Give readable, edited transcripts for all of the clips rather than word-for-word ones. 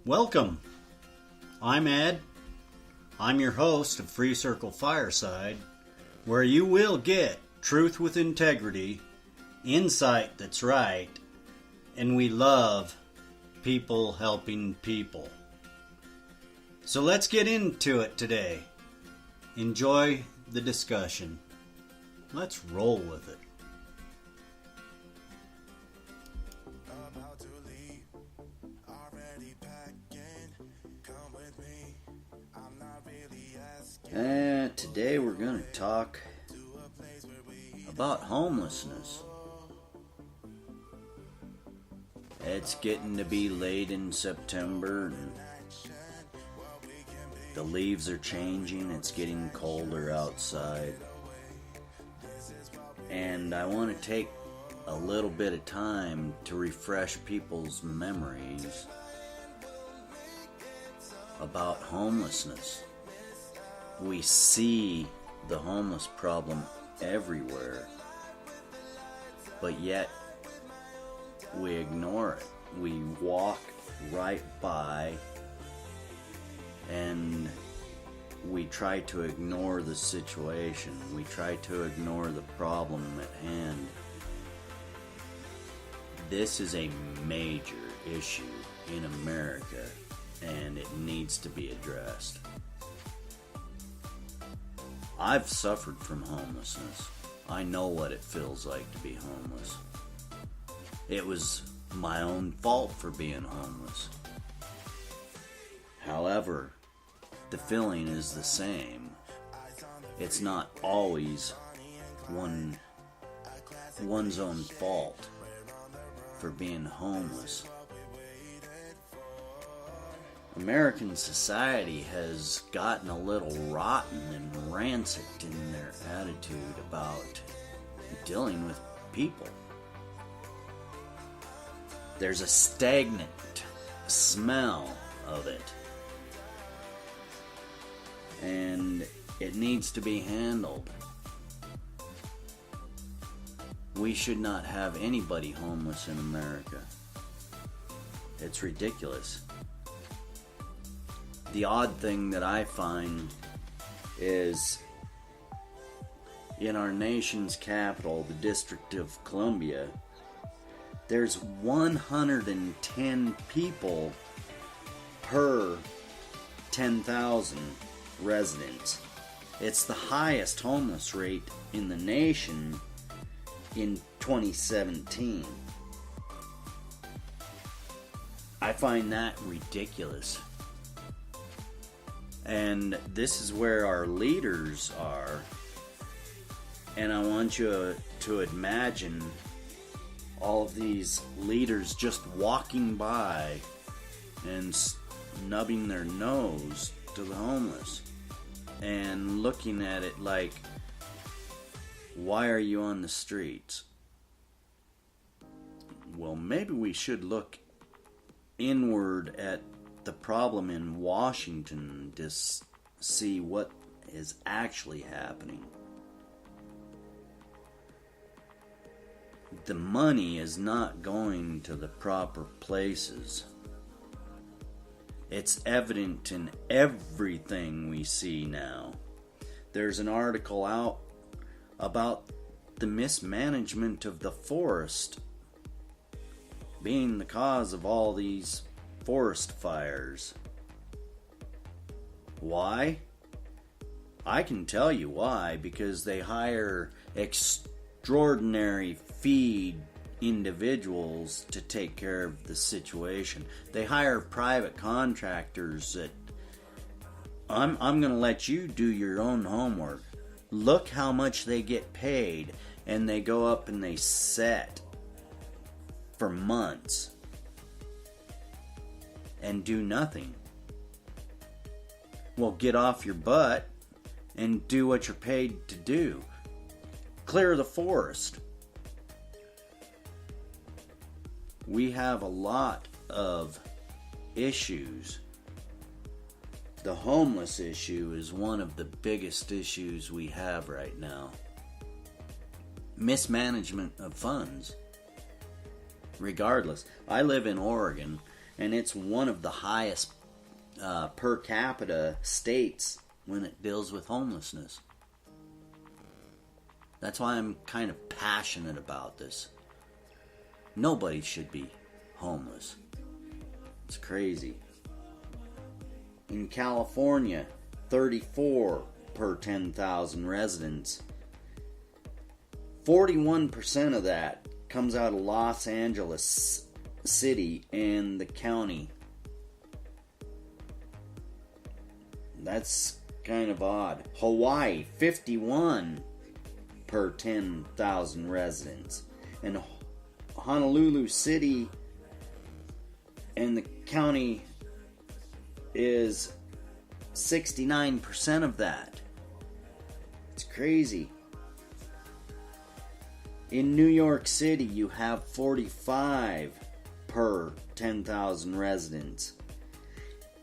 Welcome. I'm Ed. I'm your host of Freecircle-Fireside, where you will get truth with integrity, insight that's right, and we love people helping people. So let's get into it today. Enjoy the discussion. Let's roll with it. Today we're going to talk about homelessness. It's getting to be late in September and the leaves are changing. It's getting colder outside. And I want to take a little bit of time to refresh people's memories about homelessness. We see the homeless problem everywhere, but yet we ignore it. We walk right by and we try to ignore the situation. We try to ignore the problem at hand. This is a major issue in America, and it needs to be addressed. I've suffered from homelessness. I know what it feels like to be homeless. It was my own fault for being homeless. However, the feeling is the same. It's not always one's own fault for being homeless. American society has gotten a little rotten and rancid in their attitude about dealing with people. There's a stagnant smell of it, and it needs to be handled. We should not have anybody homeless in America. It's ridiculous. The odd thing that I find is in our nation's capital, the District of Columbia, there's 110 people per 10,000 residents. It's the highest homeless rate in the nation in 2017. I find that ridiculous. And this is where our leaders are. And I want you to imagine all of these leaders just walking by and snubbing their nose to the homeless and looking at it like, why are you on the streets? Well, maybe we should look inward at the problem in Washington to see what is actually happening. The money is not going to the proper places. It's evident in everything we see now. There's an article out about the mismanagement of the forest being the cause of all these forest fires. Why? I can tell you why. Because they hire extraordinary feed individuals to take care of the situation. They hire private contractors that I'm going to let you do your own homework. Look how much they get paid, and they go up and they set for months and do nothing. Well, get off your butt and do what you're paid to do. Clear the forest. We have a lot of issues. The homeless issue is one of the biggest issues we have right now. Mismanagement of funds. Regardless, I live in Oregon, And it's one of the highest per capita states when it deals with homelessness. That's why I'm kind of passionate about this. Nobody should be homeless. It's crazy. In California, 34 per 10,000 residents. 41% of that comes out of Los Angeles City and the county. That's kind of odd. Hawaii, 51 per 10,000 residents. And Honolulu City and the county is 69% of that. It's crazy. In New York City, you have 45 per 10,000 residents.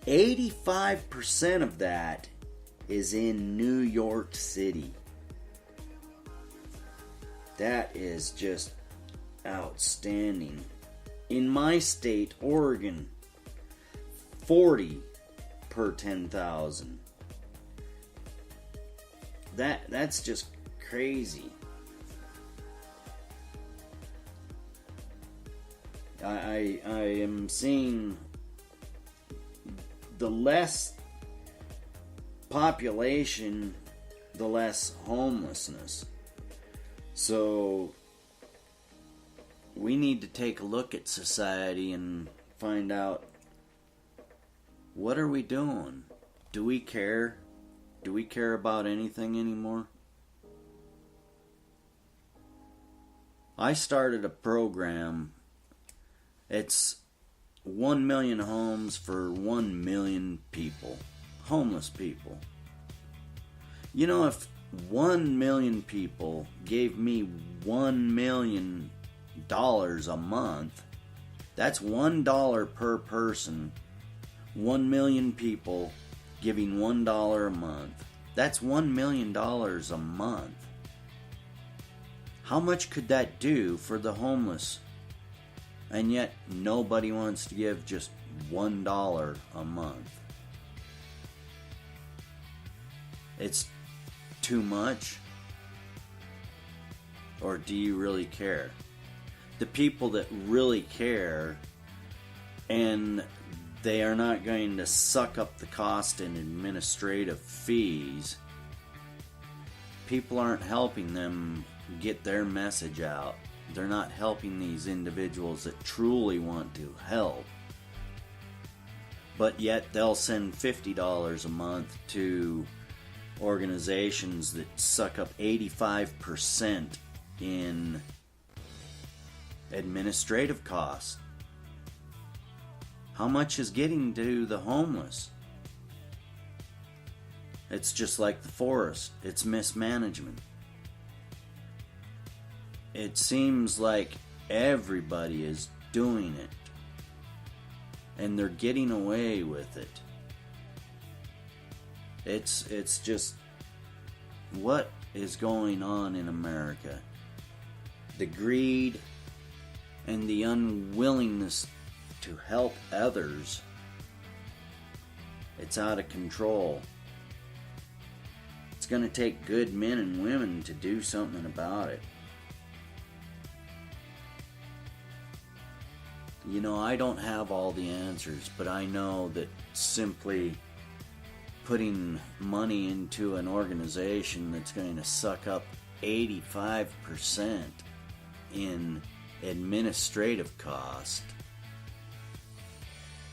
85% of that is in New York City. That is just outstanding. In my state, Oregon, 40 per 10,000. That's just crazy. I am seeing the less population, the less homelessness. So we need to take a look at society and find out, what are we doing? Do we care? Do we care about anything anymore? I started a program. It's 1 million homes for 1 million people. Homeless people. You know, if 1 million people gave me $1 million a month, that's $1 per person. 1 million people giving $1 a month. That's $1 million a month. How much could that do for the homeless? And yet nobody wants to give just $1 a month. It's too much? Or do you really care? The people that really care, and they are not going to suck up the cost in administrative fees, people aren't helping them get their message out. They're not helping these individuals that truly want to help. But yet they'll send $50 a month to organizations that suck up 85% in administrative costs. How much is getting to the homeless? It's just like the forest. It's mismanagement. It seems like everybody is doing it, and they're getting away with it. It's just, what is going on in America? The greed and the unwillingness to help others, it's out of control. It's going to take good men and women to do something about it. You know, I don't have all the answers, but I know that simply putting money into an organization that's going to suck up 85% in administrative cost,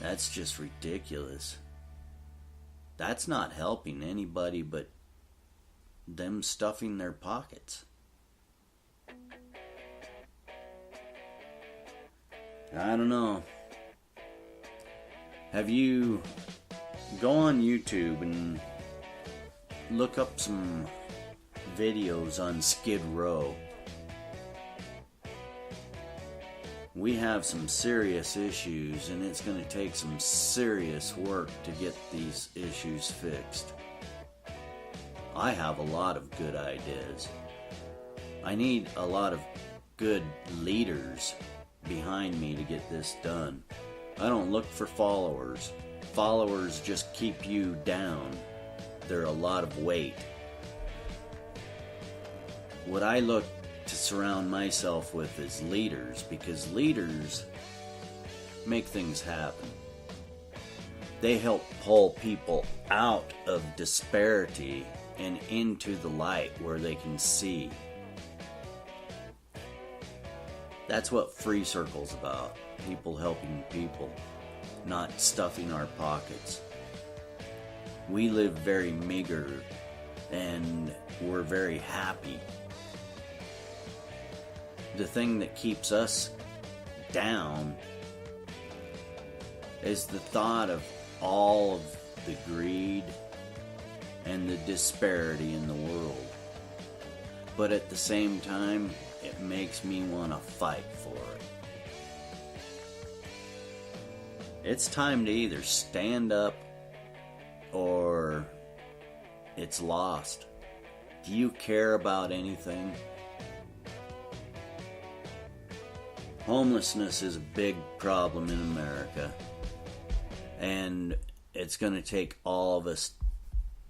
that's just ridiculous. That's not helping anybody but them stuffing their pockets. I don't know. Have you go on YouTube and look up some videos on Skid Row? We have some serious issues, and it's going to take some serious work to get these issues fixed. I have a lot of good ideas. I need a lot of good leaders behind me to get this done. I don't look for followers. Followers just keep you down. They're a lot of weight. What I look to surround myself with is leaders, because leaders make things happen. They help pull people out of disparity and into the light where they can see. That's what Free Circle's about. People helping people, not stuffing our pockets. We live very meager and we're very happy. The thing that keeps us down is the thought of all of the greed and the disparity in the world. But at the same time, it makes me want to fight for it. It's time to either stand up or it's lost. Do you care about anything? Homelessness is a big problem in America, and it's going to take all of us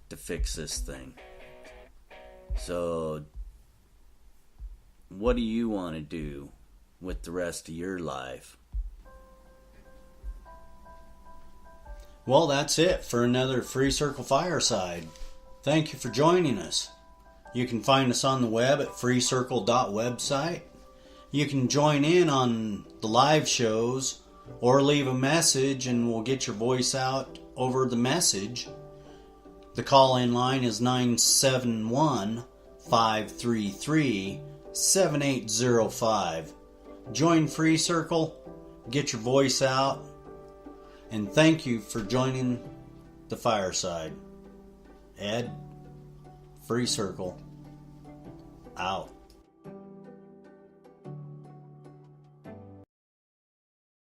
to fix this thing. So, what do you want to do with the rest of your life? Well, that's it for another Free Circle Fireside. Thank you for joining us. You can find us on the web at freecircle.website. You can join in on the live shows or leave a message and we'll get your voice out over the message. The call-in line is 971-533-7805. Join Free Circle, get your voice out, and thank you for joining the fireside. Ed, Free Circle, out.